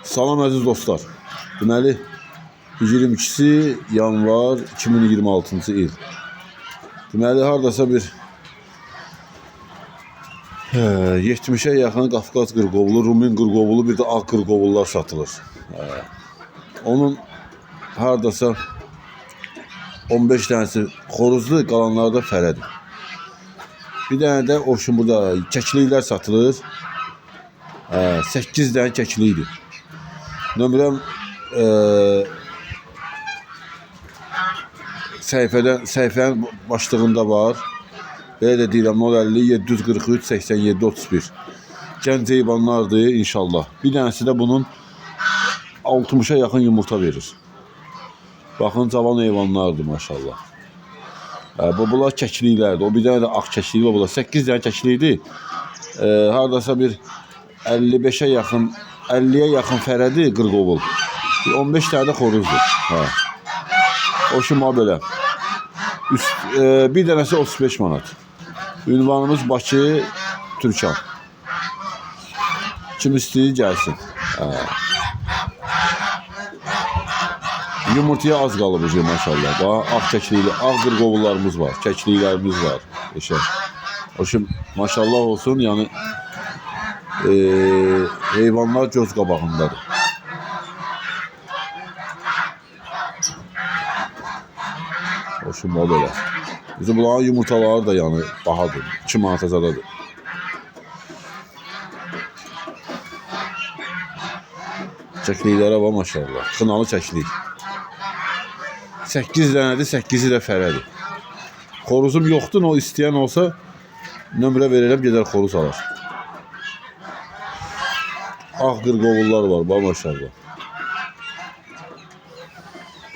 Salam əziz dostlar. Deməli 22 yanvar 2026-cı il. Deməli hardasa bir 70'e yaxın Qafqaz qırqovulu, Rumen qırqovulu, bir də ağ qırqovullar satılır. Onun hardasa 15 tanesi xoruzlu, qalanları da fərədir. Bir dənə də olsun burada kəkliklər satılır. 8 dənə kəklikdir. Nömrəm səhifənin başlığında var. Belə də deyirəm 050 743 87 31. Gənc heyvanlardır inşallah. Bir dənəsi də bunun 60'a yaxın yumurta verir. Baxın cavan heyvanlardır maşallah. Bunlar kəkliklərdir. O bir dənə də ağ kəklik var. Bunlar 8 dənə kəklikdir. Hardasa bir 55'e yaxın 50'ye yaxın fərədi qırqovul. 15 tane də xoruzdur. O şuma belə. Bir dənəsi 35 manat. Ünvanımız Bakı, Türkan. Kim istəyir gəlsin. Yumurtaya az qalıb maşallah. Daha ağ kəklikli, ağ qırqovullarımız var. Kəkliklərimiz var. O şum maşallah olsun. Yəni heyvanlar göz qabağındadır. O şum o belə. Bizim bunların yumurtaları da yani bahadır. 2 manata zadadır. Çəkliklərə var maşallah. Xınalı çəklik. 8 dənədir, 8'i də fərədir. Xoruzum yoxdur, o istəyən olsa nömrə verirəm, gedər xoruz alır. Ağ qırqovullar var, maşallah.